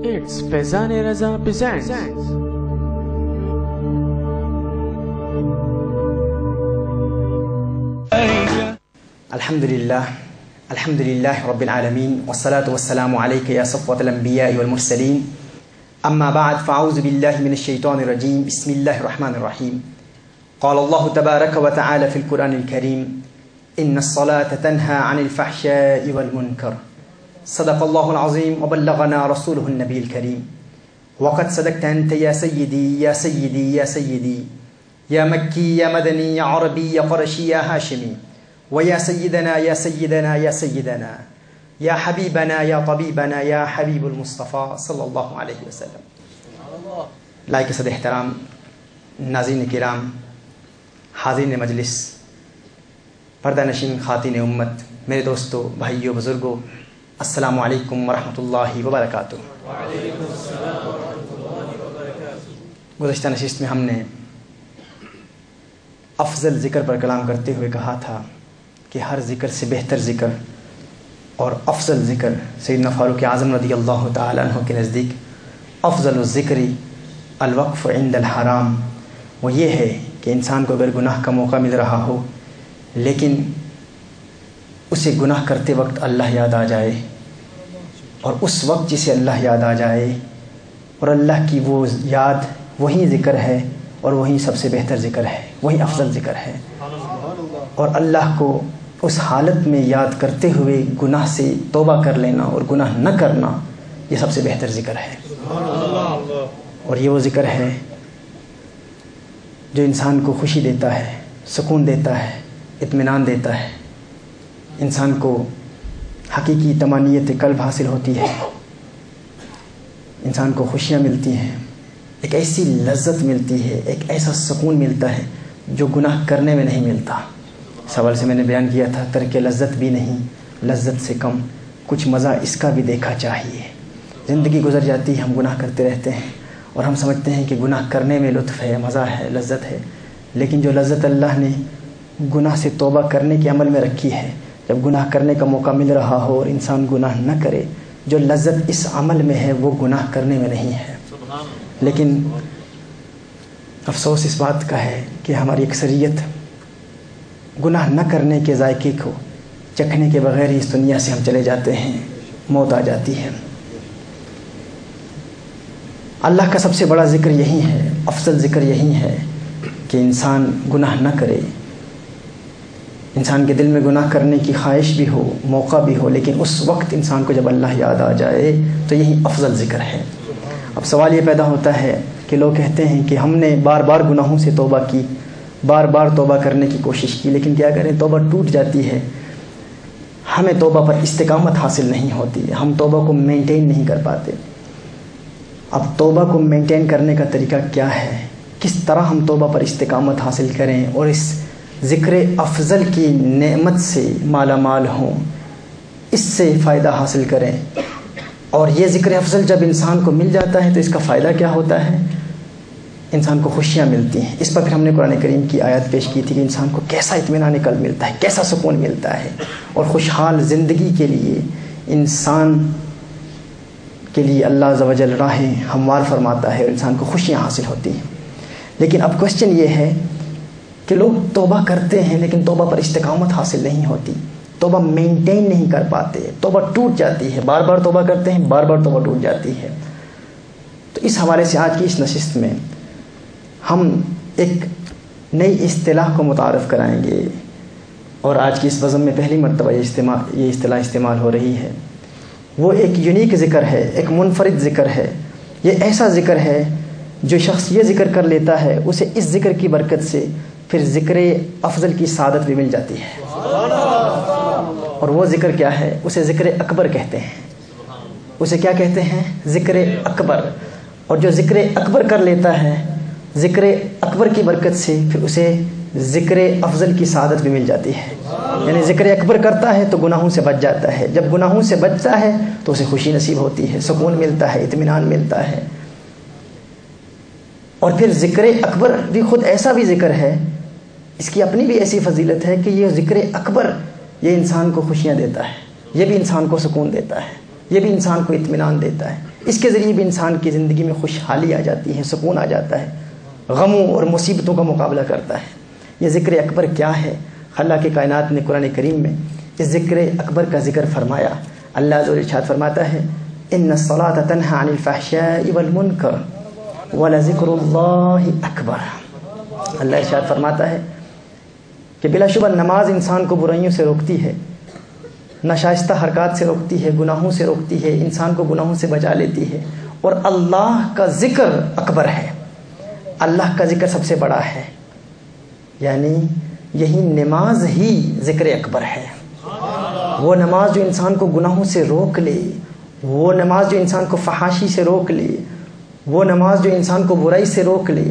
It's Faizan Raza presents. Alhamdulillah Rabbil Alameen, wassalatu wassalamu alayka ya safwat al-anbiya wal mursalin. Amma ba'd, fa'auzu billahi minash shaitanir rajim. Bismillahir rahmanir rahim. Qala Allahu tabaraka wa ta'ala fil Qur'anil Karim, inna as-salata tanha 'anil fahsha'i wal munkar. Sadaqallahu al-azim wa ballaghana rasuluhu an-nabiyil karim. Wa qad sadaqta anta ya sayyidi ya sayyidi ya sayyidi ya makki ya madani ya arabi ya qurashi ya hashimi. ويا سيدنا يا سيدنا يا سيدنا يا حبيبنا يا طبيبنا يا حبيب المصطفى صلی اللہ علیہ وسلم. لائق صد احترام ناظرین کرام، حاضرین مجلس، پردہ نشین خواتین امت، میرے دوستو، بھائیو، بزرگو، السلام علیکم ورحمۃ اللہ وبرکاتہ. گزشتہ نشست میں ہم نے افضل ذکر پر کلام کرتے ہوئے کہا تھا کہ ہر ذکر سے بہتر ذکر اور افضل ذکر سیدنا فاروق اعظم رضی اللہ تعالیٰ عنہ کے نزدیک افضل الذکر الوقف عند الحرام. وہ یہ ہے کہ انسان کو اگر گناہ کا موقع مل رہا ہو لیکن اسے گناہ کرتے وقت اللہ یاد آ جائے، اور اس وقت جسے اللہ یاد آ جائے اور اللہ کی وہ یاد وہی ذکر ہے اور وہی سب سے بہتر ذکر ہے، وہی افضل ذکر ہے. اور اللہ کو اس حالت میں یاد کرتے ہوئے گناہ سے توبہ کر لینا اور گناہ نہ کرنا، یہ سب سے بہتر ذکر ہے. اور یہ وہ ذکر ہے جو انسان کو خوشی دیتا ہے، سکون دیتا ہے، اطمینان دیتا ہے، انسان کو حقیقی طمانینت قلب حاصل ہوتی ہے، انسان کو خوشیاں ملتی ہیں، ایک ایسی لذت ملتی ہے، ایک ایسا سکون ملتا ہے جو گناہ کرنے میں نہیں ملتا. سوال سے میں نے بیان کیا تھا، ترک لذت بھی نہیں، لذت سے کم، کچھ مزہ اس کا بھی دیکھا چاہیے. زندگی گزر جاتی ہے، ہم گناہ کرتے رہتے ہیں اور ہم سمجھتے ہیں کہ گناہ کرنے میں لطف ہے، مزہ ہے، لذت ہے، لیکن جو لذت اللہ نے گناہ سے توبہ کرنے کے عمل میں رکھی ہے، جب گناہ کرنے کا موقع مل رہا ہو اور انسان گناہ نہ کرے، جو لذت اس عمل میں ہے وہ گناہ کرنے میں نہیں ہے. لیکن افسوس اس بات کا ہے کہ ہماری اکثریت گناہ نہ کرنے کے ذائقے کو چکھنے کے بغیر ہی اس دنیا سے ہم چلے جاتے ہیں، موت آ جاتی ہے. اللہ کا سب سے بڑا ذکر یہی ہے، افضل ذکر یہی ہے کہ انسان گناہ نہ کرے. انسان کے دل میں گناہ کرنے کی خواہش بھی ہو، موقع بھی ہو، لیکن اس وقت انسان کو جب اللہ یاد آ جائے تو یہی افضل ذکر ہے. اب سوال یہ پیدا ہوتا ہے کہ لوگ کہتے ہیں کہ ہم نے بار بار گناہوں سے توبہ کی، بار بار توبہ کرنے کی کوشش کی، لیکن کیا کریں، توبہ ٹوٹ جاتی ہے، ہمیں توبہ پر استقامت حاصل نہیں ہوتی، ہم توبہ کو مینٹین نہیں کر پاتے. اب توبہ کو مینٹین کرنے کا طریقہ کیا ہے، کس طرح ہم توبہ پر استقامت حاصل کریں اور اس ذکر افضل کی نعمت سے مالا مال ہوں، اس سے فائدہ حاصل کریں. اور یہ ذکر افضل جب انسان کو مل جاتا ہے تو اس کا فائدہ کیا ہوتا ہے، انسان کو خوشیاں ملتی ہیں. اس پر پھر ہم نے قرآن کریم کی آیات پیش کی تھی کہ انسان کو کیسا اطمینان قلب ملتا ہے، کیسا سکون ملتا ہے، اور خوشحال زندگی کے لیے انسان کے لیے اللہ عز و جل راہیں ہموار فرماتا ہے اور انسان کو خوشیاں حاصل ہوتی ہیں. لیکن اب کوشچن یہ ہے کہ لوگ توبہ کرتے ہیں لیکن توبہ پر استقامت حاصل نہیں ہوتی، توبہ مینٹین نہیں کر پاتے، توبہ ٹوٹ جاتی ہے، بار بار توبہ کرتے ہیں، بار بار توبہ ٹوٹ جاتی ہے. تو اس حوالے سے آج کی اس نشست میں ہم ایک نئی اصطلاح کو متعارف کرائیں گے، اور آج کی اس بزم میں پہلی مرتبہ یہ اصطلاح استعمال ہو رہی ہے. وہ ایک یونیک ذکر ہے، ایک منفرد ذکر ہے. یہ ایسا ذکر ہے جو شخص یہ ذکر کر لیتا ہے اسے اس ذکر کی برکت سے پھر ذکر افضل کی سعادت بھی مل جاتی ہے. اور وہ ذکر کیا ہے، اسے ذکر اکبر کہتے ہیں. اسے کیا کہتے ہیں، ذکر اکبر. اور جو ذکر اکبر کر لیتا ہے، ذکر اکبر کی برکت سے پھر اسے ذکر افضل کی سعادت بھی مل جاتی ہے. یعنی ذکر اکبر کرتا ہے تو گناہوں سے بچ جاتا ہے، جب گناہوں سے بچتا ہے تو اسے خوشی نصیب ہوتی ہے، سکون ملتا ہے، اطمینان ملتا ہے. اور پھر ذکر اکبر بھی خود ایسا بھی ذکر ہے، اس کی اپنی بھی ایسی فضیلت ہے کہ یہ ذکر اکبر یہ انسان کو خوشیاں دیتا ہے، یہ بھی انسان کو سکون دیتا ہے، یہ بھی انسان کو اطمینان دیتا ہے، اس کے ذریعے بھی انسان کی زندگی میں خوشحالی آ جاتی ہے، سکون آ جاتا ہے، غموں اور مصیبتوں کا مقابلہ کرتا ہے۔ یہ ذکر اکبر کیا ہے؟ اللہ کے کائنات نے قرآن کریم میں اس ذکر اکبر کا ذکر فرمایا۔ اللہ عز و جل ارشاد فرماتا ہے ان الصلاۃ تنہی عن الفحشاء والمنکر ولذکر اللہ اکبر۔ اللہ ارشاد فرماتا ہے کہ بلا شبہ نماز انسان کو برائیوں سے روکتی ہے، ناشائستہ حرکات سے روکتی ہے، گناہوں سے روکتی ہے، انسان کو گناہوں سے بچا لیتی ہے، اور اللہ کا ذکر اکبر ہے، اللہ کا ذکر سب سے بڑا ہے، یعنی یہی نماز ہی ذکر اکبر ہے۔ وہ نماز جو انسان کو گناہوں سے روک لے، وہ نماز جو انسان کو فحاشی سے روک لے، وہ نماز جو انسان کو برائی سے روک لے،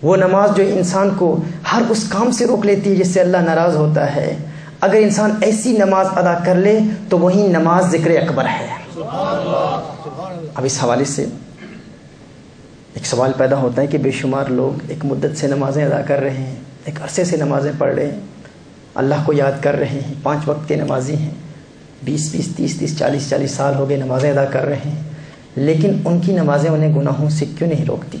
وہ نماز جو انسان کو ہر اس کام سے روک لیتی ہے جس سے اللہ ناراض ہوتا ہے، اگر انسان ایسی نماز ادا کر لے تو وہی نماز ذکر اکبر ہے۔ اب اس حوالے سے ایک سوال پیدا ہوتا ہے کہ بے شمار لوگ ایک مدت سے نمازیں ادا کر رہے ہیں، ایک عرصے سے نمازیں پڑھ رہے ہیں، اللہ کو یاد کر رہے ہیں، 5 وقت کے نمازی ہیں، 20 30 40 سال ہو گئے نمازیں ادا کر رہے ہیں، لیکن ان کی نمازیں انہیں گناہوں سے کیوں نہیں روکتی؟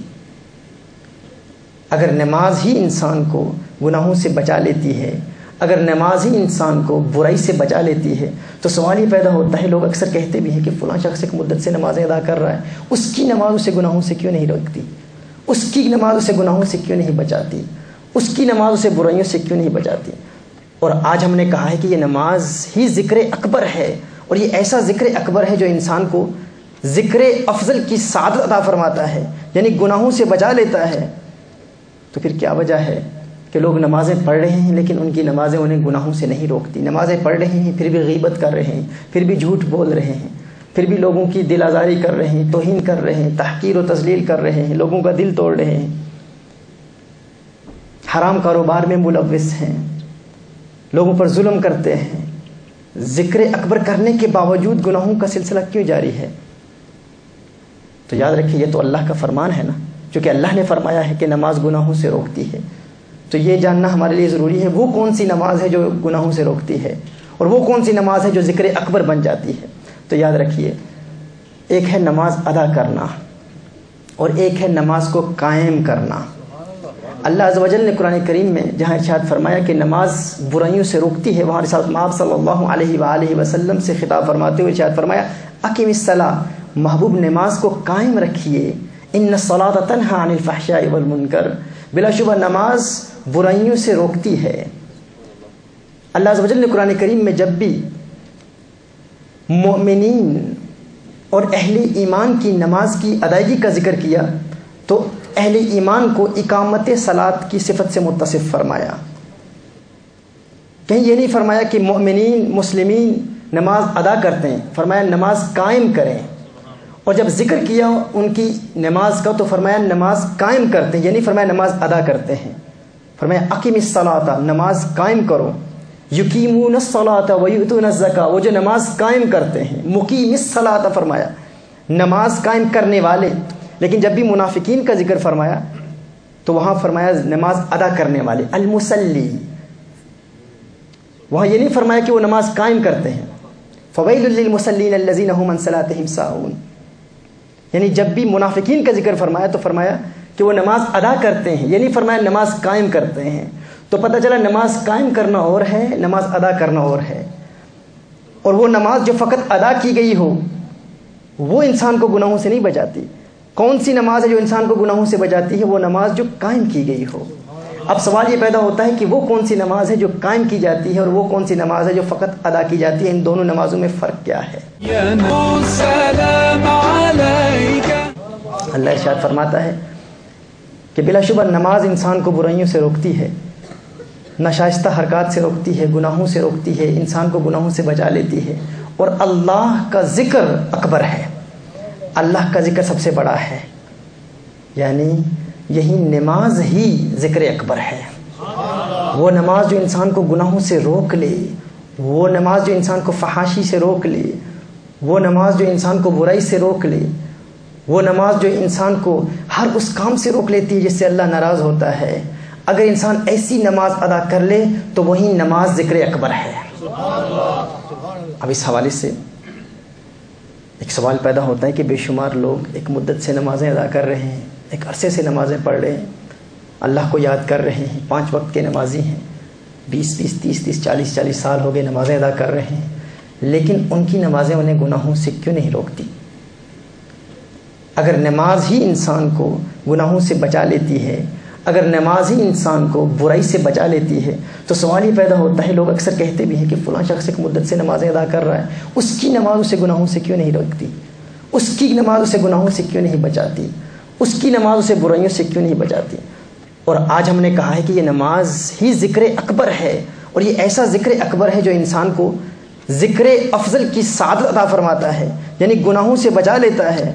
اگر نماز ہی انسان کو گناہوں سے بچا لیتی ہے، اگر نماز ہی انسان کو برائی سے بچا لیتی ہے، تو سوال یہ پیدا ہوتا ہے، لوگ اکثر کہتے بھی ہیں کہ فلاں شخص ایک مدت سے نمازیں ادا کر رہا ہے، اس کی نماز اسے گناہوں سے کیوں نہیں روکتی؟ اس کی نماز اسے گناہوں سے کیوں نہیں بچاتی؟ اس کی نماز اسے برائیوں سے کیوں نہیں بچاتی؟ اور آج ہم نے کہا ہے کہ یہ نماز ہی ذکر اکبر ہے، اور یہ ایسا ذکر اکبر ہے جو انسان کو ذکر افضل کی سعادت عطا فرماتا ہے، یعنی گناہوں سے بچا لیتا ہے۔ تو پھر کیا وجہ ہے کہ لوگ نمازیں پڑھ رہے ہیں لیکن ان کی نمازیں انہیں گناہوں سے نہیں روکتی؟ نمازیں پڑھ رہے ہیں پھر بھی غیبت کر رہے ہیں، پھر بھی جھوٹ بول رہے ہیں، پھر بھی لوگوں کی دل آزاری کر رہے ہیں، توہین کر رہے ہیں، تحقیر و تذلیل کر رہے ہیں، لوگوں کا دل توڑ رہے ہیں، حرام کاروبار میں ملوث ہیں، لوگوں پر ظلم کرتے ہیں۔ ذکر اکبر کرنے کے باوجود گناہوں کا سلسلہ کیوں جاری ہے؟ تو یاد رکھیے یہ تو اللہ کا فرمان ہے نا، چونکہ اللہ نے فرمایا ہے کہ نماز گناہوں سے روکتی ہے، تو یہ جاننا ہمارے لیے ضروری ہے وہ کون سی نماز ہے جو گناہوں سے روکتی ہے، اور وہ کون سی نماز ہے جو ذکر اکبر بن جاتی ہے۔ تو یاد رکھیے ایک ہے نماز ادا کرنا اور ایک ہے نماز کو قائم کرنا۔ اللہ عز و جل نے قرآن کریم میں جہاں ارشاد فرمایا کہ نماز برائیوں سے روکتی ہے، وہاں رسول آپ صلی اللہ علیہ وآلہ وسلم سے خطاب فرماتے ہوئے ارشاد فرمایا اقیم الصلاۃ، محبوب نماز کو قائم رکھیے، ان الصلاۃ تنہی عن الفحشاء والمنکر، بلا شبہ نماز برائیوں سے روکتی ہے۔ اللہ عز و جل نے قرآن کریم میں جب بھی مومنین اور اہل ایمان کی نماز کی ادائیگی کا ذکر کیا تو اہل ایمان کو اقامت صلاۃ کی صفت سے متصف فرمایا، کہیں یہ نہیں فرمایا کہ مومنین مسلمین نماز ادا کرتے ہیں، فرمایا نماز قائم کریں، اور جب ذکر کیا ان کی نماز کا تو فرمایا نماز قائم کرتے ہیں، یہ نہیں فرمایا نماز ادا کرتے ہیں، فرمایا اقیم الصلاۃ، نماز قائم کرو، یقیمون الصلاۃ ویؤتون الزکاۃ، وہ جو نماز قائم کرتے ہیں، مقیم الصلاۃ فرمایا نماز قائم کرنے والے۔ لیکن جب بھی منافقین کا ذکر فرمایا تو وہاں فرمایا نماز ادا کرنے والے، المصلی، وہاں یہ نہیں فرمایا کہ وہ نماز قائم کرتے ہیں، فویل للمصلین الذین هم عن صلاتهم ساہون، یعنی جب بھی منافقین کا ذکر فرمایا تو فرمایا کہ وہ نماز ادا کرتے ہیں، یہ نہیں فرمایا نماز قائم کرتے ہیں۔ تو پتہ چلا نماز قائم کرنا اور ہے، نماز ادا کرنا اور ہے، اور وہ نماز جو فقط ادا کی گئی ہو وہ انسان کو گناہوں سے نہیں بچاتی۔ کون سی نماز ہے جو انسان کو گناہوں سے بچاتی ہے؟ وہ نماز جو قائم کی گئی ہو۔ اب سوال یہ پیدا ہوتا ہے کہ وہ کون سی نماز ہے جو قائم کی جاتی ہے اور وہ کون سی نماز ہے جو فقط ادا کی جاتی ہے؟ ان دونوں نمازوں میں فرق کیا ہے؟ اللہ ارشاد فرماتا ہے کہ بلا شبہ نماز انسان کو برائیوں سے روکتی ہے، ناشائستہ حرکات سے روکتی ہے، گناہوں سے روکتی ہے، انسان کو گناہوں سے بچا لیتی ہے، اور اللہ کا ذکر اکبر ہے، اللہ کا ذکر سب سے بڑا ہے، یعنی یہی نماز ہی ذکر اکبر ہے۔ وہ نماز جو انسان کو گناہوں سے روک لے، وہ نماز جو انسان کو فحاشی سے روک لے، وہ نماز جو انسان کو برائی سے روک لے، وہ نماز جو انسان کو ہر اس کام سے روک لیتی ہے جس سے اللہ ناراض ہوتا ہے، اگر انسان ایسی نماز ادا کر لے تو وہی نماز ذکر اکبر ہے۔ اب اس حوالے سے ایک سوال پیدا ہوتا ہے کہ بے شمار لوگ ایک مدت سے نمازیں ادا کر رہے ہیں، ایک عرصے سے نمازیں پڑھ رہے ہیں، اللہ کو یاد کر رہے ہیں، 5 وقت کے نمازی ہیں، 20 30 40 سال ہو گئے نمازیں ادا کر رہے ہیں، لیکن ان کی نمازیں انہیں گناہوں سے کیوں نہیں روکتی؟ اگر نماز ہی انسان کو گناہوں سے بچا لیتی ہے، اگر نماز ہی انسان کو برائی سے بچا لیتی ہے، تو سوال یہ پیدا ہوتا ہے، لوگ اکثر کہتے بھی ہیں کہ فلاں شخص ایک مدت سے نمازیں ادا کر رہا ہے، اس کی نماز اسے گناہوں سے کیوں نہیں روکتی؟ اس کی نماز اسے گناہوں سے کیوں نہیں بچاتی؟ اس کی نماز اسے برائیوں سے کیوں نہیں بچاتی؟ اور آج ہم نے کہا ہے کہ یہ نماز ہی ذکر اکبر ہے، اور یہ ایسا ذکر اکبر ہے جو انسان کو ذکر افضل کی سعادت عطا فرماتا ہے، یعنی گناہوں سے بچا لیتا ہے۔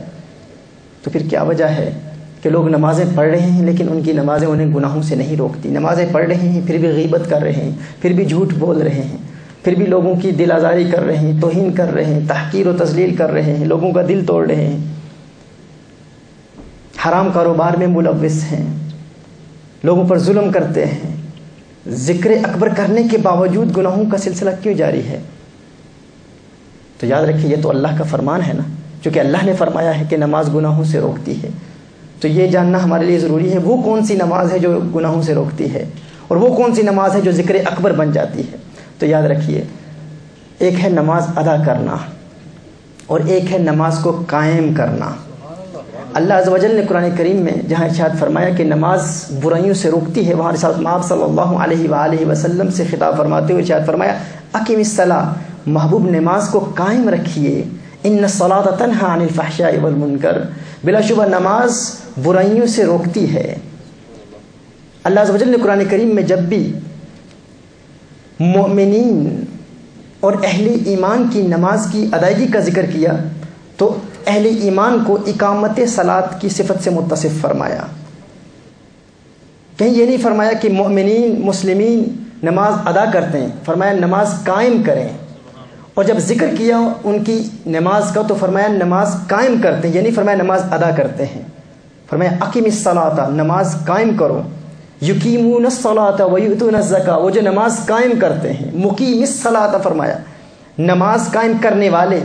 تو پھر کیا وجہ ہے کہ لوگ نمازیں پڑھ رہے ہیں لیکن ان کی نمازیں انہیں گناہوں سے نہیں روکتی؟ نمازیں پڑھ رہے ہیں پھر بھی غیبت کر رہے ہیں، پھر بھی جھوٹ بول رہے ہیں، پھر بھی لوگوں کی دل آزاری کر رہے ہیں، توہین کر رہے ہیں، تحقیر و تذلیل کر رہے ہیں، لوگوں کا دل توڑ رہے ہیں، حرام کاروبار میں ملوث ہیں، لوگوں پر ظلم کرتے ہیں۔ ذکر اکبر کرنے کے باوجود گناہوں کا سلسلہ کیوں جاری ہے؟ تو یاد رکھیے یہ تو اللہ کا فرمان ہے نا، چونکہ اللہ نے فرمایا ہے کہ نماز گناہوں سے روکتی ہے، تو یہ جاننا ہمارے لیے ضروری ہے وہ کون سی نماز ہے جو گناہوں سے روکتی ہے، اور وہ کون سی نماز ہے جو ذکر اکبر بن جاتی ہے۔ تو یاد رکھیے، ایک ہے نماز ادا کرنا اور ایک ہے نماز کو قائم کرنا۔ اللہ عز و جل نے قرآن کریم میں جہاں ارشاد فرمایا کہ نماز برائیوں سے روکتی ہے، وہاں رسالت مآب صلی اللہ علیہ وآلہ وسلم سے خطاب فرماتے ہوئے ارشاد فرمایا اقیم الصلاۃ، محبوب نماز کو قائم رکھیے، ان الصلاۃ تنہی عن الفحشاء والمنکر، بلا شبہ نماز برائیوں سے روکتی ہے۔ اللہ عز و جل نے قرآن کریم میں جب بھی مؤمنین اور اہل ایمان کی نماز کی ادائیگی کا ذکر کیا تو اہل ایمان کو اقامت صلاۃ کی صفت سے متصف فرمایا، کہیں یہ نہیں فرمایا کہ مؤمنین مسلمین نماز ادا کرتے ہیں، فرمایا نماز قائم کریں، اور جب ذکر کیا ان کی نماز کا تو فرمایا نماز قائم کرتے ہیں، یہ نہیں فرمایا نماز ادا کرتے ہیں، فرمایا اقیم الصلاۃ، نماز قائم کرو، یقیمون الصلاۃ ویؤتون الزکاۃ، وہ جو نماز قائم کرتے ہیں، مقیم الصلاۃ فرمایا نماز قائم کرنے والے،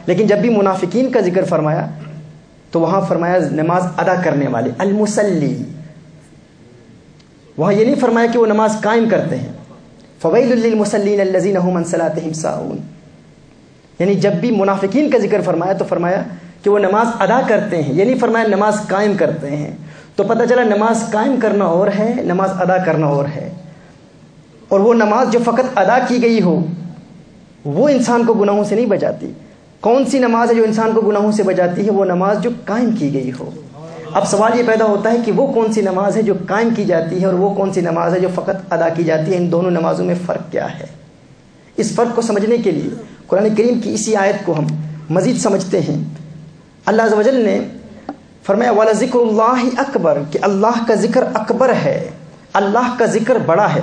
لیکن جب بھی منافقین کا ذکر فرمایا تو وہاں فرمایا نماز ادا کرنے والے، المصلی، وہاں یہ نہیں فرمایا کہ وہ نماز قائم کرتے ہیں، فویل للمصلین الذین هم عن صلاتهم ساہون، یعنی جب بھی منافقین کا ذکر فرمایا تو فرمایا کہ وہ نماز ادا کرتے ہیں، یہ نہیں فرمایا نماز قائم کرتے ہیں۔ تو پتہ چلا نماز قائم کرنا اور ہے، نماز ادا کرنا اور ہے، اور وہ نماز جو فقط ادا کی گئی ہو وہ انسان کو گناہوں سے نہیں بچاتی۔ کون سی نماز ہے جو انسان کو گناہوں سے بچاتی ہے؟ وہ نماز جو قائم کی گئی ہو۔ اب سوال یہ پیدا ہوتا ہے کہ وہ کون سی نماز ہے جو قائم کی جاتی ہے اور وہ کون سی نماز ہے جو فقط ادا کی جاتی ہے؟ ان دونوں نمازوں میں فرق کیا ہے؟ اس فرق کو سمجھنے کے لیے قرآن کریم کی اسی آیت کو ہم مزید سمجھتے ہیں۔ اللہ عز و جل نے فرمایا وَلَذِكْرُ اللَّهِ اکبر، کہ اللہ کا ذکر اکبر ہے، اللہ کا ذکر بڑا ہے۔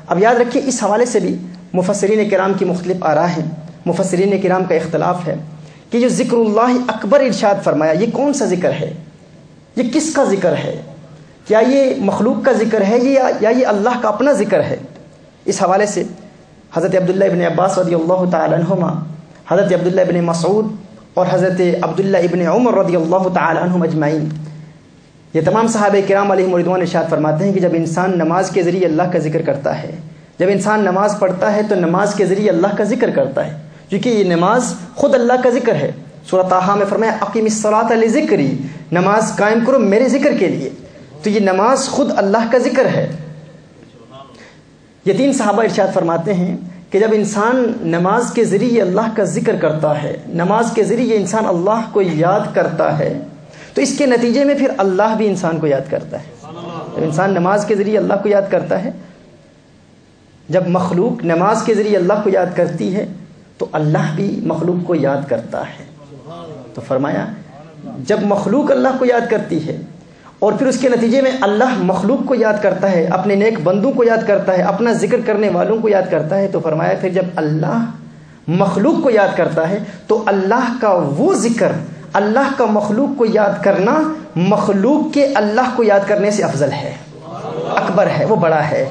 اب یاد رکھیے اس حوالے سے بھی مفسرین کرام کی مختلف آراء ہیں، مفسرین کرام کا اختلاف ہے کہ جو ذکر اللہ اکبر ارشاد فرمایا یہ کون سا ذکر ہے، یہ کس کا ذکر ہے؟ کیا یہ مخلوق کا ذکر ہے یا یہ اللہ کا اپنا ذکر ہے؟ اس حوالے سے حضرت عبداللہ ابن عباس رضی اللہ تعالی عنہما، حضرت عبداللہ ابن مسعود اور حضرت عبداللہ ابن عمر رضی اللہ تعالی عنہم اجمعین، یہ تمام صحابہ کرام علیہم رضوان ارشاد فرماتے ہیں کہ جب انسان نماز کے ذریعے اللہ کا ذکر کرتا ہے، جب انسان نماز پڑھتا ہے تو نماز کے ذریعے اللہ کا ذکر کرتا ہے، کیونکہ یہ نماز خود اللہ کا ذکر ہے۔ سورہ طٰہٰ میں فرمایا اقیم الصلاۃ لذکری، نماز قائم کرو میرے ذکر کے لیے، تو یہ نماز خود اللہ کا ذکر ہے۔ یہ 3 صحابہ ارشاد فرماتے ہیں کہ جب انسان نماز کے ذریعے اللہ کا ذکر کرتا ہے، نماز کے ذریعے انسان اللہ کو یاد کرتا ہے، تو اس کے نتیجے میں پھر اللہ بھی انسان کو یاد کرتا ہے۔ جب انسان نماز کے ذریعے اللہ کو یاد کرتا ہے، جب مخلوق نماز کے ذریعے اللہ کو یاد کرتی ہے تو اللہ بھی مخلوق کو یاد کرتا ہے۔ تو فرمایا جب مخلوق اللہ کو یاد کرتی ہے اور پھر اس کے نتیجے میں اللہ مخلوق کو یاد کرتا ہے، اپنے نیک بندوں کو یاد کرتا ہے، اپنا ذکر کرنے والوں کو یاد کرتا ہے، تو فرمایا پھر جب اللہ مخلوق کو یاد کرتا ہے تو اللہ کا وہ ذکر، اللہ کا مخلوق کو یاد کرنا مخلوق کے اللہ کو یاد کرنے سے افضل ہے، اکبر ہے، وہ بڑا ہے۔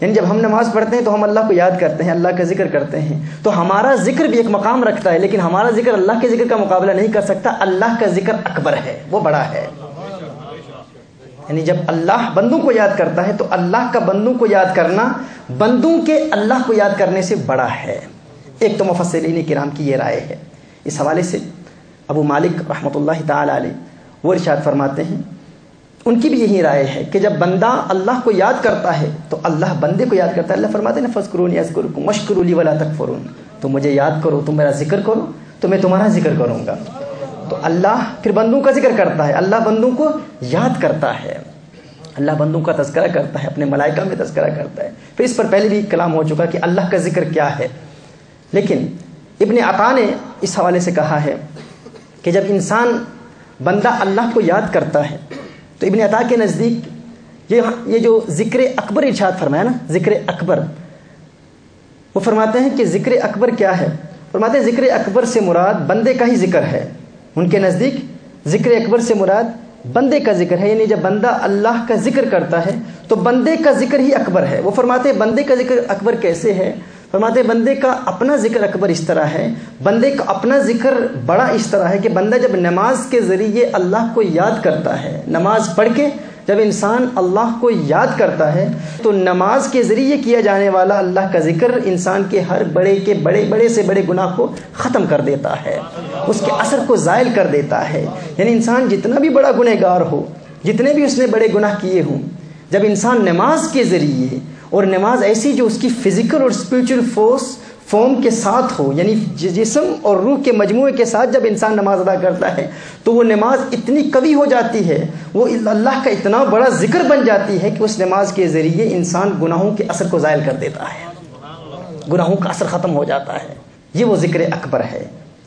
یعنی جب ہم نماز پڑھتے ہیں تو ہم اللہ کو یاد کرتے ہیں، اللہ کا ذکر کرتے ہیں، تو ہمارا ذکر بھی ایک مقام رکھتا ہے، لیکن ہمارا ذکر اللہ کے ذکر کا مقابلہ نہیں کر سکتا۔ اللہ کا ذکر اکبر ہے، وہ بڑا ہے۔ یعنی جب اللہ بندوں کو یاد کرتا ہے تو اللہ کا بندوں کو یاد کرنا بندوں کے اللہ کو یاد کرنے سے بڑا ہے۔ ایک تو مفسرین کرام کی یہ رائے ہے۔ اس حوالے سے ابو مالک رحمۃ اللہ تعالی علیہ وہ ارشاد فرماتے ہیں، ان کی بھی یہی رائے ہے کہ جب بندہ اللہ کو یاد کرتا ہے تو اللہ بندے کو یاد کرتا ہے۔ اللہ فرماتے ہیں فاذکرونی اذکرکم واشکروا لی ولا تکفرون، تم مجھے یاد کرو، تم میرا ذکر کرو تو میں تمہارا ذکر کروں گا۔ تو اللہ پھر بندوں کا ذکر کرتا ہے، اللہ بندوں کو یاد کرتا ہے، اللہ بندوں کا تذکرہ کرتا ہے، اپنے ملائکہ میں تذکرہ کرتا ہے۔ پھر اس پر پہلے بھی کلام ہو چکا کہ اللہ کا ذکر کیا ہے، لیکن ابن عطا نے اس حوالے سے کہا ہے کہ جب انسان بندہ اللہ کو یاد کرتا ہے تو ابن عطا کے نزدیک یہ جو ذکر اکبر ارشاد فرمایا نا، ذکر اکبر، وہ فرماتے ہیں کہ ذکر اکبر کیا ہے؟ فرماتے ہیں ذکر اکبر سے مراد بندے کا ہی ذکر ہے۔ ان کے نزدیک ذکر اکبر سے مراد بندے کا ذکر ہے، یعنی جب بندہ اللہ کا ذکر کرتا ہے تو بندے کا ذکر ہی اکبر ہے۔ وہ فرماتے ہیں بندے کا ذکر اکبر کیسے ہے؟ فرماتے ہیں بندے کا اپنا ذکر اکبر اس طرح ہے، بندے کا اپنا ذکر بڑا اس طرح ہے کہ بندہ جب نماز کے ذریعے اللہ کو یاد کرتا ہے، نماز پڑھ کے جب انسان اللہ کو یاد کرتا ہے تو نماز کے ذریعے کیا جانے والا اللہ کا ذکر انسان کے ہر بڑے سے بڑے گناہ کو ختم کر دیتا ہے، اس کے اثر کو زائل کر دیتا ہے۔ یعنی انسان جتنا بھی بڑا گنہگار ہو، جتنے بھی اس نے بڑے گناہ کیے ہوں، جب انسان نماز کے ذریعے، اور نماز ایسی جو اس کی فزیکل اور اسپریچول فارم کے ساتھ ہو، یعنی جسم اور روح کے مجموعے کے ساتھ جب انسان نماز ادا کرتا ہے تو وہ نماز اتنی قوی ہو جاتی ہے، وہ اللہ کا اتنا بڑا ذکر بن جاتی ہے کہ اس نماز کے ذریعے انسان گناہوں کے اثر کو زائل کر دیتا ہے، گناہوں کا اثر ختم ہو جاتا ہے۔ یہ وہ ذکر اکبر ہے۔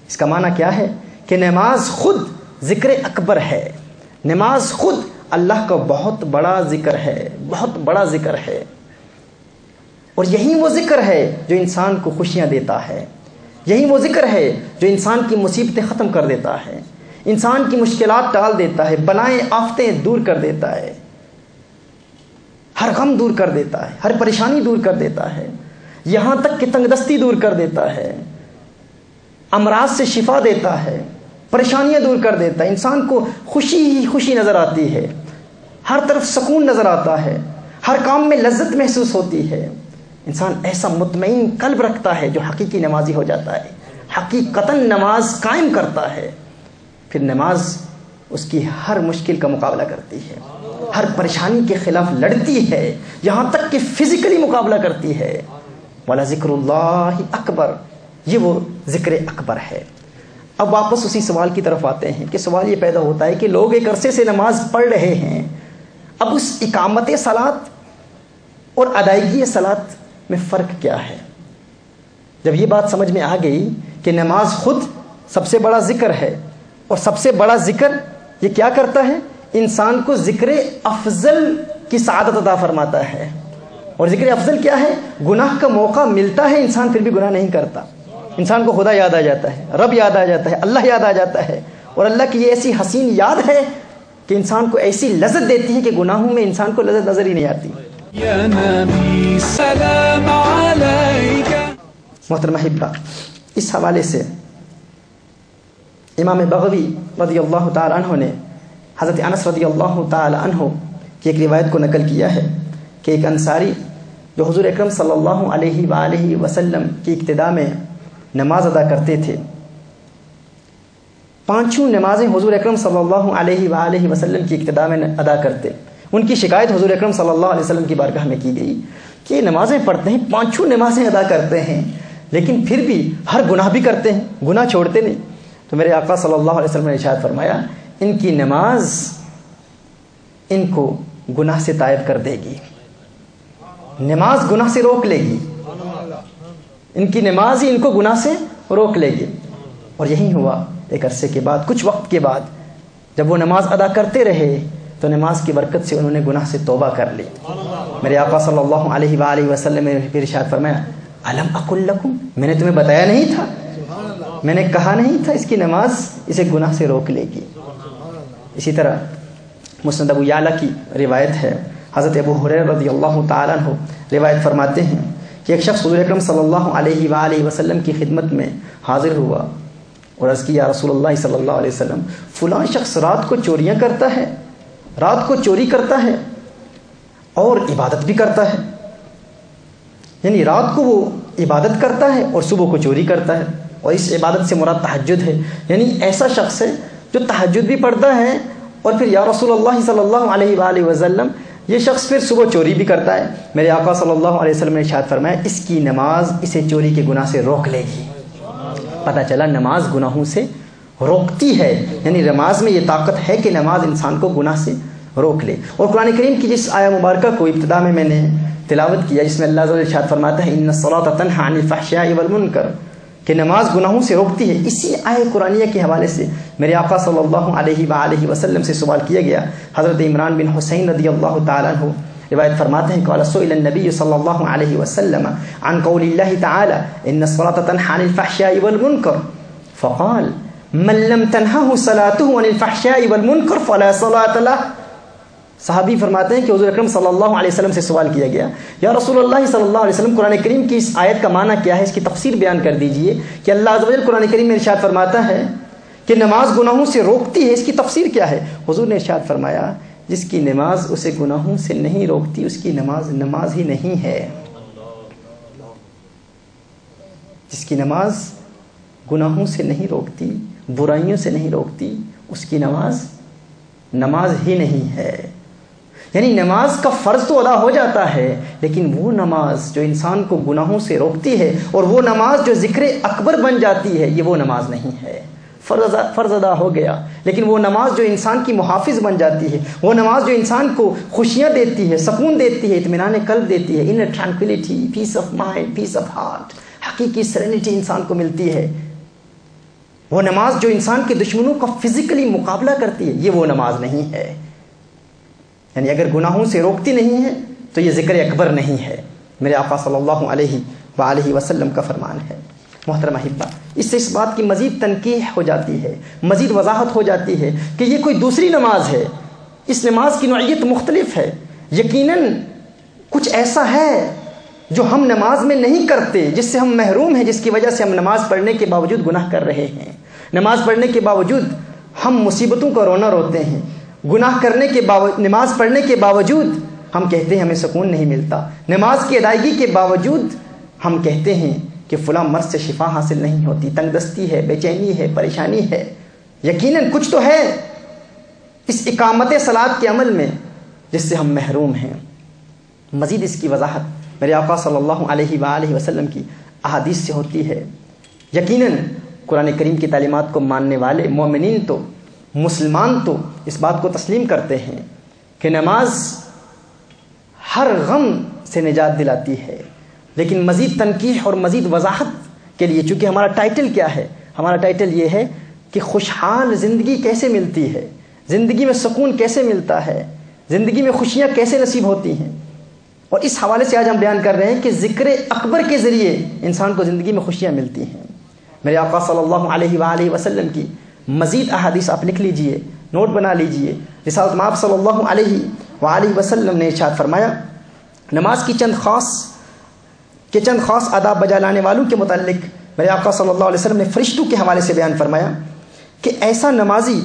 اس کا معنی کیا ہے کہ نماز خود ذکر اکبر ہے، نماز خود اللہ کا بہت بڑا ذکر ہے، بہت بڑا ذکر ہے، اور یہی وہ ذکر ہے جو انسان کو خوشیاں دیتا ہے، یہی وہ ذکر ہے جو انسان کی مصیبتیں ختم کر دیتا ہے، انسان کی مشکلات ٹال دیتا ہے، بلائیں آفتیں دور کر دیتا ہے، ہر غم دور کر دیتا ہے، ہر پریشانی دور کر دیتا ہے، یہاں تک کہ تنگ دستی دور کر دیتا ہے، امراض سے شفا دیتا ہے، پریشانیاں دور کر دیتا ہے، انسان کو خوشی ہی خوشی نظر آتی ہے، ہر طرف سکون نظر آتا ہے، ہر کام میں لذت محسوس ہوتی ہے۔ انسان ایسا مطمئن قلب رکھتا ہے جو حقیقی نمازی ہو جاتا ہے، حقیقتاً نماز قائم کرتا ہے، پھر نماز اس کی ہر مشکل کا مقابلہ کرتی ہے، ہر پریشانی کے خلاف لڑتی ہے، یہاں تک کہ فزیکلی مقابلہ کرتی ہے۔ وَلَذِكْرُ اللَّهِ أَكْبَرُ، یہ وہ ذکر اکبر ہے۔ اب واپس اسی سوال کی طرف آتے ہیں کہ سوال یہ پیدا ہوتا ہے کہ لوگ ایک عرصے سے نماز پڑھ رہے ہیں، اب اس اقامت صلاۃ اور ادائیگی صلاۃ میں فرق کیا ہے؟ جب یہ بات سمجھ میں آ گئی کہ نماز خود سب سے بڑا ذکر ہے، اور سب سے بڑا ذکر یہ کیا کرتا ہے؟ انسان کو ذکر افضل کی سعادت عطا فرماتا ہے۔ اور ذکر افضل کیا ہے؟ گناہ کا موقع ملتا ہے، انسان پھر بھی گناہ نہیں کرتا، انسان کو خدا یاد آ جاتا ہے، رب یاد آ جاتا ہے، اللہ یاد آ جاتا ہے، اور اللہ کی یہ ایسی حسین یاد ہے کہ انسان کو ایسی لذت دیتی ہے کہ گناہوں میں انسان کو لذت نظر ہی نہیں آتی۔ یا نبی سلام علیکہ۔ محترم احبہ، اس حوالے سے امام بغوی رضی اللہ تعالی عنہ نے حضرت انس رضی اللہ تعالی عنہ کی ایک روایت کو نقل کیا ہے کہ ایک انصاری جو حضور اکرم صلی اللہ علیہ وآلہ وسلم کی اقتداء میں نماز ادا کرتے تھے، پانچوں نمازیں حضور اکرم صلی اللہ علیہ وآلہ وسلم کی اقتداء میں ادا کرتے۔ ان کی شکایت حضور اکرم صلی اللہ علیہ وسلم کی بارگاہ میں کی گئی کہ یہ نمازیں پڑھتے ہیں، پانچوں نمازیں ادا کرتے ہیں، لیکن پھر بھی ہر گناہ بھی کرتے ہیں، گناہ چھوڑتے نہیں۔ تو میرے آقا صلی اللہ علیہ وسلم نے ارشاد فرمایا ان کی نماز ان کو گناہ سے تائب کر دے گی، نماز گناہ سے روک لے گی، ان کی نماز ہی ان کو گناہ سے روک لے گی۔ اور یہی ہوا، ایک عرصے کے بعد، کچھ وقت کے بعد جب وہ نماز ادا کرتے رہے تو نماز کی برکت سے انہوں نے گناہ سے توبہ کر لی۔ میرے آقا صلی اللہ علیہ وآلہ وسلم نے پھر ارشاد فرمایا الم اقل لکم، میں نے تمہیں بتایا نہیں تھا، میں نے کہا نہیں تھا اس کی نماز اسے گناہ سے روک لے گی۔ اسی طرح مسند ابو یعلا کی روایت ہے، حضرت ابو ہریرہ رضی اللہ تعالیٰ عنہ روایت فرماتے ہیں کہ ایک شخص حضور اکرم صلی اللہ علیہ وآلہ وسلم کی خدمت میں حاضر ہوا اور عرض کیا رسول اللہ صلی اللہ علیہ وسلم فلاں شخص رات کو چوریاں کرتا ہے، رات کو چوری کرتا ہے اور عبادت بھی کرتا ہے، یعنی رات کو وہ عبادت کرتا ہے اور صبح کو چوری کرتا ہے، اور اس عبادت سے مراد تہجد ہے، یعنی ایسا شخص ہے جو تہجد بھی پڑھتا ہے اور پھر یا رسول اللہ صلی اللہ علیہ وآلہ وسلم یہ شخص پھر صبح چوری بھی کرتا ہے۔ میرے آقا صلی اللہ علیہ وسلم نے ارشاد فرمایا اس کی نماز اسے چوری کے گناہ سے روک لے گی۔ پتہ چلا نماز گناہوں سے روکتی ہے، یعنی نماز میں یہ طاقت ہے کہ نماز انسان کو گناہ سے روک لے۔ اور قرآن کریم کی جس آیہ مبارکہ کو ابتدا میں نے تلاوت کیا جس میں اللہ عز و جل ارشاد فرماتا ہے ان الصلاۃ تنہی عن الفحشاء والمنکر، کہ نماز گناہوں سے روکتی ہے، اسی آیہ قرآنیہ کے حوالے سے میرے آقا صلی اللہ علیہ وآلہ وسلم سے سوال کیا گیا۔ حضرت عمران بن حسین رضی اللہ تعالیٰ عنہ روایت فرماتے ہیں قال سئل النبی صلی اللہ علیہ وسلم عن قول اللہ تعالی ان الصلاۃ تنہی عن الفحشاء والمنکر فقال من لم تنہہ صلاته عن الفحشاء والمنکر فلا صلاۃ له۔ صحابی فرماتے ہیں کہ حضور اکرم صلی اللہ علیہ وسلم سے سوال کیا گیا یا رسول اللہ صلی اللہ علیہ وسلم قرآن کریم کی اس آیت کا معنی کیا ہے، اس کی تفسیر بیان کر دیجئے کہ اللہ عز و جل قرآن کریم میں ارشاد فرماتا ہے کہ نماز گناہوں سے روکتی ہے، اس کی تفسیر کیا ہے؟ حضور نے ارشاد فرمایا جس کی نماز اسے گناہوں سے نہیں روکتی اس کی نماز نماز ہی نہیں ہے۔ جس کی نماز گناہوں سے نہیں روکتی، برائیوں سے نہیں روکتی، اس کی نماز نماز ہی نہیں ہے۔ یعنی نماز کا فرض تو ادا ہو جاتا ہے لیکن وہ نماز جو انسان کو گناہوں سے روکتی ہے اور وہ نماز جو ذکر اکبر بن جاتی ہے یہ وہ نماز نہیں ہے۔ فرض ادا ہو گیا لیکن وہ نماز جو انسان کی محافظ بن جاتی ہے، وہ نماز جو انسان کو خوشیاں دیتی ہے، سکون دیتی ہے، اطمینان قلب دیتی ہے، inner tranquillity, peace of mind, peace of heart, حقیقی سرینٹی انسان کو ملتی ہے، وہ نماز جو انسان کے دشمنوں کا فزیکلی مقابلہ کرتی ہے یہ وہ نماز نہیں ہے۔ یعنی اگر گناہوں سے روکتی نہیں ہے تو یہ ذکر اکبر نہیں ہے۔ میرے آقا صلی اللہ علیہ وآلہ وسلم کا فرمان ہے۔ محترم احبہ، اس سے اس بات کی مزید تنقیح ہو جاتی ہے، مزید وضاحت ہو جاتی ہے کہ یہ کوئی دوسری نماز ہے، اس نماز کی نوعیت مختلف ہے، یقیناً کچھ ایسا ہے جو ہم نماز میں نہیں کرتے، جس سے ہم محروم ہیں، جس کی وجہ سے ہم نماز پڑھنے کے باوجود گناہ کر رہے ہیں، نماز پڑھنے کے باوجود ہم مصیبتوں کا رونا روتے ہیں، گناہ کرنے کے باوجود، نماز پڑھنے کے باوجود ہم کہتے ہیں ہمیں سکون نہیں ملتا، نماز کی ادائیگی کے باوجود ہم کہتے ہیں کہ فلاں مرض سے شفا حاصل نہیں ہوتی، تنگ دستی ہے، بے چینی ہے، پریشانی ہے۔ یقیناً کچھ تو ہے اس اقامت صلاۃ کے عمل میں جس سے ہم محروم ہیں۔ مزید اس کی وضاحت میرے آقا صلی اللہ علیہ وآلہ وسلم کی احادیث سے ہوتی ہے۔ یقیناً قرآن کریم کی تعلیمات کو ماننے والے مومنین تو، مسلمان تو اس بات کو تسلیم کرتے ہیں کہ نماز ہر غم سے نجات دلاتی ہے، لیکن مزید تنقیح اور مزید وضاحت کے لیے، چونکہ ہمارا ٹائٹل کیا ہے؟ ہمارا ٹائٹل یہ ہے کہ خوشحال زندگی کیسے ملتی ہے، زندگی میں سکون کیسے ملتا ہے، زندگی میں خوشیاں کیسے نصیب ہوتی ہیں، اور اس حوالے سے آج ہم بیان کر رہے ہیں کہ ذکر اکبر کے ذریعے انسان کو زندگی میں خوشیاں ملتی ہیں۔ میرے آقا صلی اللہ علیہ وآلہ وسلم کی مزید احادیث آپ لکھ لیجئے، نوٹ بنا لیجئے۔ رسالت مآب صلی اللہ علیہ وآلہ وسلم نے ارشاد فرمایا نماز کی چند خاص آداب بجا لانے والوں کے متعلق میرے آقا صلی اللہ علیہ وسلم نے فرشتوں کے حوالے سے بیان فرمایا کہ ایسا نمازی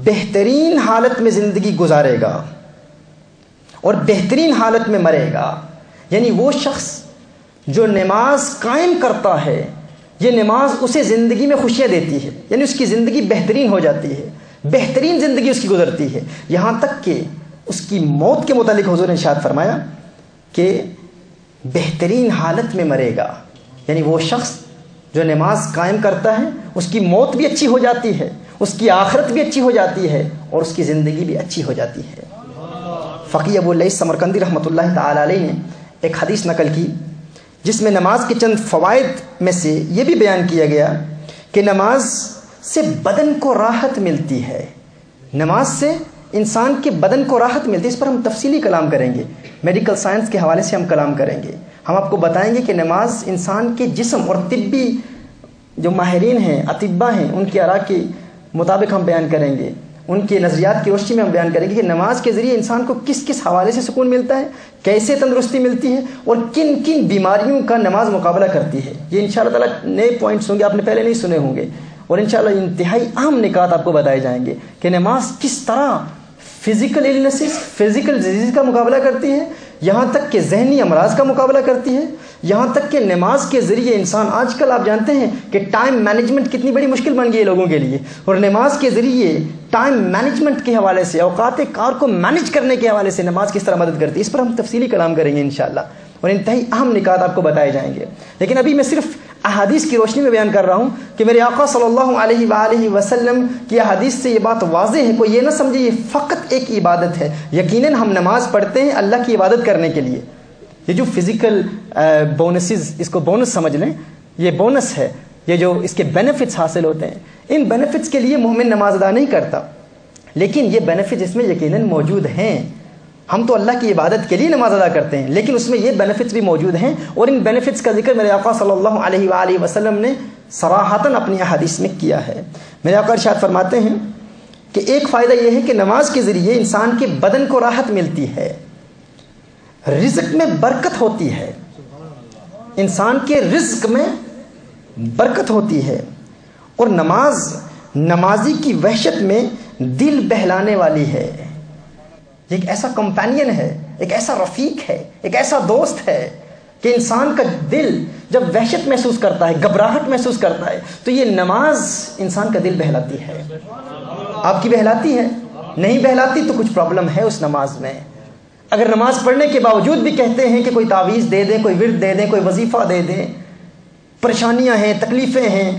بہترین حالت میں زندگی گزارے گا اور بہترین حالت میں مرے گا۔ یعنی وہ شخص جو نماز قائم کرتا ہے یہ نماز اسے زندگی میں خوشیاں دیتی ہے، یعنی اس کی زندگی بہترین ہو جاتی ہے، بہترین زندگی اس کی گزرتی ہے، یہاں تک کہ اس کی موت کے متعلق حضور نے ارشاد فرمایا کہ بہترین حالت میں مرے گا۔ یعنی وہ شخص جو نماز قائم کرتا ہے اس کی موت بھی اچھی ہو جاتی ہے، اس کی آخرت بھی اچھی ہو جاتی ہے اور اس کی زندگی بھی اچھی ہو جاتی ہے۔ فقی ابو لیث سمرقندی رحمۃ اللہ تعالی علیہ نے ایک حدیث نقل کی جس میں نماز کے چند فوائد میں سے یہ بھی بیان کیا گیا کہ نماز سے بدن کو راحت ملتی ہے، نماز سے انسان کے بدن کو راحت ملتی ہے۔ اس پر ہم تفصیلی کلام کریں گے، میڈیکل سائنس کے حوالے سے ہم کلام کریں گے، ہم آپ کو بتائیں گے کہ نماز انسان کے جسم اور طبی جو ماہرین ہیں، اطباء ہیں، ان کی آراء کے مطابق ہم بیان کریں گے، ان کے نظریات کی روشنی میں ہم بیان کریں گے کہ نماز کے ذریعے انسان کو کس کس حوالے سے سکون ملتا ہے، کیسے تندرستی ملتی ہے، اور کن کن بیماریوں کا نماز مقابلہ کرتی ہے۔ یہ انشاءاللہ تعالیٰ نئے پوائنٹس ہوں گے، آپ نے پہلے نہیں سنے ہوں گے، اور انشاءاللہ انتہائی اہم نکات آپ کو بتائے جائیں گے کہ نماز کس طرح فزیکل ایلنسز، فزیکل ڈیزیز کا مقابلہ کرتی ہے، یہاں تک کہ ذہنی امراض کا مقابلہ کرتی ہے، یہاں تک کہ نماز کے ذریعے انسان، آج کل آپ جانتے ہیں کہ ٹائم مینجمنٹ کتنی بڑی مشکل بن گئی ہے لوگوں کے لیے، اور نماز کے ذریعے ٹائم مینجمنٹ کے حوالے سے، اوقات کار کو مینج کرنے کے حوالے سے نماز کس طرح مدد کرتی ہے، اس پر ہم تفصیلی کلام کریں گے انشاءاللہ، اور انتہائی اہم نکات آپ کو بتائے جائیں گے۔ لیکن ابھی میں صرف احادیث کی روشنی میں بیان کر رہا ہوں کہ میرے آقا صلی اللہ علیہ وآلہ وسلم کی احادیث سے یہ بات واضح ہے، کوئی یہ نہ سمجھے یہ فقط ایک عبادت ہے۔ یقیناً ہم نماز پڑھتے ہیں اللہ کی عبادت کرنے کے لیے۔ یہ جو فزیکل بونسز، اس کو بونس سمجھ لیں، یہ بونس ہے، یہ جو اس کے بینیفٹس حاصل ہوتے ہیں، ان بینیفٹس کے لیے مومن نماز ادا نہیں کرتا، لیکن یہ بینیفٹس اس میں یقیناً موجود ہیں۔ ہم تو اللہ کی عبادت کے لیے نماز ادا کرتے ہیں، لیکن اس میں یہ بینیفٹس بھی موجود ہیں، اور ان بینیفٹس کا ذکر میرے آقا صلی اللہ علیہ وآلہ وسلم نے صراحتاً اپنی احادیث میں کیا ہے۔ میرے آقا ارشاد فرماتے ہیں کہ ایک فائدہ یہ ہے کہ نماز کے ذریعے انسان کے بدن کو راحت ملتی ہے، رزق میں برکت ہوتی ہے، انسان کے رزق میں برکت ہوتی ہے، اور نمازی کی وحشت میں دل بہلانے والی ہے۔ یہ ایک ایسا کمپینین ہے، ایک ایسا رفیق ہے، ایک ایسا دوست ہے کہ انسان کا دل جب وحشت محسوس کرتا ہے، گھبراہٹ محسوس کرتا ہے، تو یہ نماز انسان کا دل بہلاتی ہے۔ آپ کی بہلاتی ہے؟ نہیں بہلاتی تو کچھ پرابلم ہے اس نماز میں۔ اگر نماز پڑھنے کے باوجود بھی کہتے ہیں کہ کوئی تعویذ دے دیں، کوئی ورد دے دیں، کوئی وظیفہ دے دیں، پریشانیاں ہیں، تکلیفیں ہیں،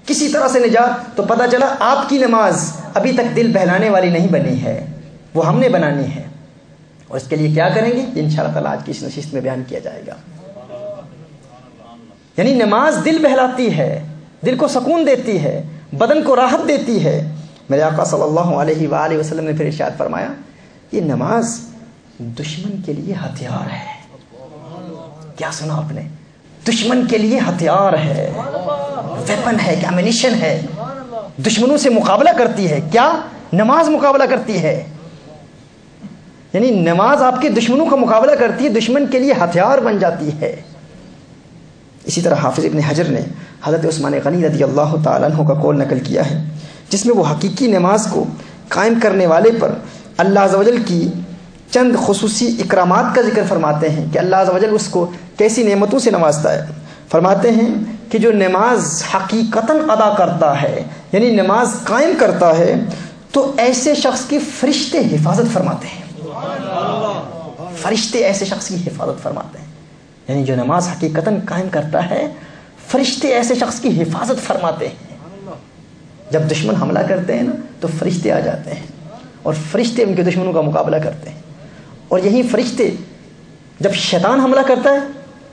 کسی طرح سے نجات، تو پتہ چلا آپ کی نماز ابھی تک دل بہلانے والی نہیں بنی ہے، وہ ہم نے بنانی ہے۔ اور اس کے لیے کیا کریں گے یہ انشاءاللہ تعالیٰ آج کی اس نشست میں بیان کیا جائے گا۔ یعنی نماز دل بہلاتی ہے، دل کو سکون دیتی ہے، بدن کو راحت دیتی ہے۔ میرے آقا صلی اللہ علیہ وآلہ وسلم نے پھر ارشاد فرمایا یہ نماز دشمن کے لیے ہتھیار ہے۔ کیا سنا آپ نے؟ دشمن کے لیے ہتھیار ہے، ویپن ہے، ایمونیشن ہے، دشمنوں سے مقابلہ کرتی ہے۔ کیا نماز مقابلہ کرتی ہے؟ یعنی نماز آپ کے دشمنوں کا مقابلہ کرتی ہے، دشمن کے لیے ہتھیار بن جاتی ہے۔ اسی طرح حافظ ابن حجر نے حضرت عثمان غنی رضی اللہ تعالیٰ عنہ کا قول نقل کیا ہے، جس میں وہ حقیقی نماز کو قائم کرنے والے پر اللہ عز و جل کی چند خصوصی اکرامات کا ذکر فرماتے ہیں کہ اللہ عز و جل اس کو کیسی نعمتوں سے نوازتا ہے۔ فرماتے ہیں کہ جو نماز حقیقتاً ادا کرتا ہے، یعنی نماز قائم کرتا ہے، تو ایسے شخص کی فرشتے حفاظت فرماتے ہیں۔ فرشتے ایسے شخص کی حفاظت فرماتے ہیں، یعنی جو نماز حقیقتاً قائم کرتا ہے، فرشتے ایسے شخص کی حفاظت فرماتے ہیں۔ جب دشمن حملہ کرتے ہیں نا تو فرشتے آ جاتے ہیں، اور فرشتے ان کے دشمنوں کا مقابلہ کرتے ہیں۔ اور یہی فرشتے جب شیطان حملہ کرتا ہے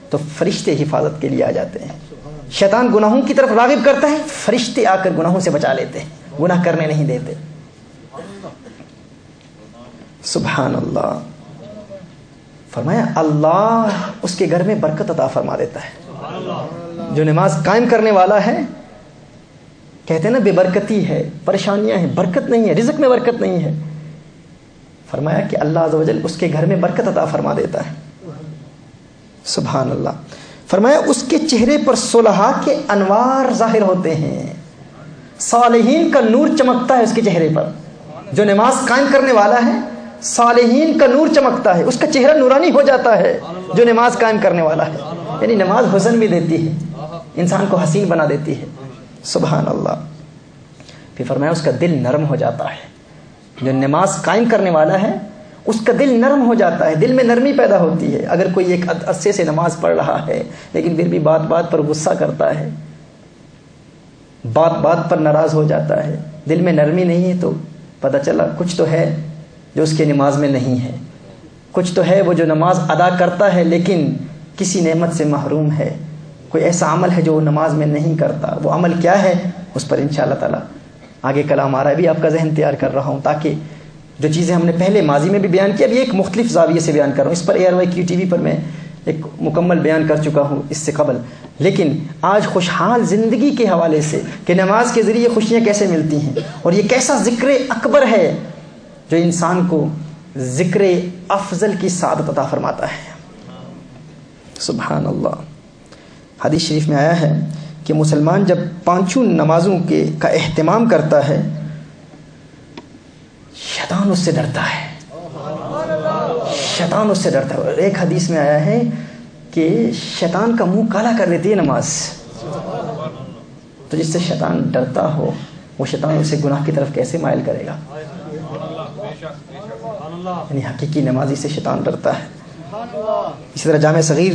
تو فرشتے حفاظت کے لیے آ جاتے ہیں۔ شیطان گناہوں کی طرف راغب کرتا ہے، فرشتے آ کر گناہوں سے بچا لیتے ہیں، گناہ کرنے نہیں دیتے۔ سبحان اللہ۔ فرمایا اللہ اس کے گھر میں برکت عطا فرما دیتا ہے۔ جو نماز قائم کرنے والا ہے، کہتے ہیں نا بے برکتی ہے، پریشانیاں ہیں، برکت نہیں ہے، رزق میں برکت نہیں ہے، فرمایا کہ اللہ عز و جل اس کے گھر میں برکت عطا فرما دیتا ہے۔ سبحان اللہ۔ فرمایا اس کے چہرے پر صلحاء کے انوار ظاہر ہوتے ہیں، صالحین کا نور چمکتا ہے اس کے چہرے پر۔ جو نماز قائم کرنے والا ہے، صالحین کا نور چمکتا ہے، اس کا چہرہ نورانی ہو جاتا ہے جو نماز قائم کرنے والا ہے۔ یعنی نماز حسن بھی دیتی ہے، انسان کو حسین بنا دیتی ہے۔ سبحان اللہ۔ پھر فرمایا اس کا دل نرم ہو جاتا ہے۔ جو نماز قائم کرنے والا ہے اس کا دل نرم ہو جاتا ہے، دل میں نرمی پیدا ہوتی ہے۔ اگر کوئی ایک عرصے سے نماز پڑھ رہا ہے لیکن پھر بھی بات بات پر غصہ کرتا ہے، بات بات پر ناراض ہو جاتا ہے، دل میں نرمی نہیں ہے، تو پتہ چلا کچھ تو ہے جو اس کی نماز میں نہیں ہے، کچھ تو ہے وہ جو نماز ادا کرتا ہے لیکن کسی نعمت سے محروم ہے، کوئی ایسا عمل ہے جو وہ نماز میں نہیں کرتا۔ وہ عمل کیا ہے اس پر انشاءاللہ تعالی آگے کلام آ رہا ہے، بھی آپ کا ذہن تیار کر رہا ہوں تاکہ جو چیزیں ہم نے پہلے ماضی میں بھی بیان کی، اب یہ ایک مختلف زاویے سے بیان کر رہا ہوں۔ اس پر ARYQ TV پر میں ایک مکمل بیان کر چکا ہوں اس سے قبل، لیکن آج خوشحال زندگی کے حوالے سے کہ نماز کے ذریعے خوشیاں کیسے ملتی ہیں، اور یہ کیسا ذکر اکبر ہے جو انسان کو ذکر افضل کی سعادت عطا فرماتا ہے۔ سبحان اللہ۔ حدیث شریف میں آیا ہے کہ مسلمان جب پانچوں نمازوں کا اہتمام کرتا ہے شیطان اس سے ڈرتا ہے، شیطان اس سے ڈرتا ہے۔ ایک حدیث میں آیا ہے کہ شیطان کا منہ کالا کر دیتی ہے نماز، تو جس سے شیطان ڈرتا ہو وہ شیطان اسے گناہ کی طرف کیسے مائل کرے گا؟ یعنی حقیقی نمازی سے شیطان ڈرتا ہے۔ اسی طرح جامع صغیر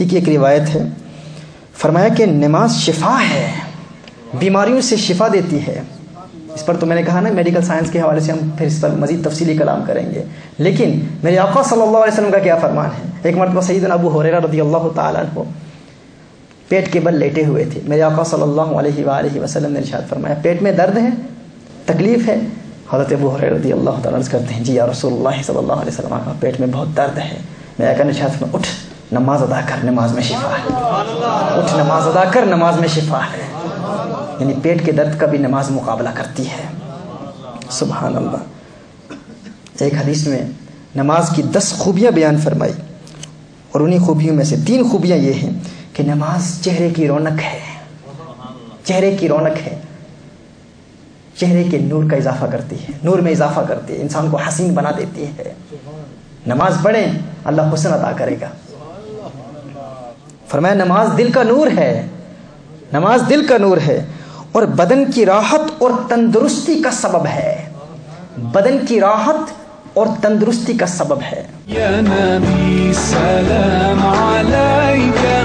ہی کی ایک روایت ہے، فرمایا کہ نماز شفا ہے، بیماریوں سے شفا دیتی ہے۔ اس پر تو میں نے کہا نا میڈیکل سائنس کے حوالے سے ہم پھر اس پر مزید تفصیلی کلام کریں گے، لیکن میرے آقا صلی اللہ علیہ وسلم کا کیا فرمان ہے؟ ایک مرتبہ سیدنا ابو ہریرہ رضی اللہ تعالیٰ عنہ پیٹ کے بل لیٹے ہوئے تھے، میرے آقا صلی اللہ علیہ وآلہ وسلم نے ارشاد فرمایا پیٹ میں درد ہے، تکلیف ہے؟ حضرت ابو ہریرہ رضی اللہ تعالیٰ عنہ کرتے ہیں جی یا رسول اللہ صلی اللہ علیہ وسلم کا پیٹ میں بہت درد ہے۔ میرے آقا نے ارشاد فرمایا اٹھ نماز ادا کر، نماز میں شفا ہے، اٹھ نماز ادا کر، نماز میں شفا ہے۔ یعنی پیٹ کے درد کا بھی نماز مقابلہ کرتی ہے۔ سبحان اللہ۔ ایک حدیث میں نماز کی 10 خوبیاں بیان فرمائی، اور انہی خوبیوں میں سے 3 خوبیاں یہ ہیں کہ نماز چہرے کی رونق ہے، چہرے کی رونق ہے، چہرے کے نور کا اضافہ کرتی ہے، نور میں اضافہ کرتی ہے، انسان کو حسین بنا دیتی ہے۔ نماز پڑھیں اللہ حسن عطا کرے گا۔ فرمایا نماز دل کا نور ہے، نماز دل کا نور ہے، اور بدن کی راحت اور تندرستی کا سبب ہے، بدن کی راحت اور تندرستی کا سبب ہے۔ یا نبی سلام علیکہ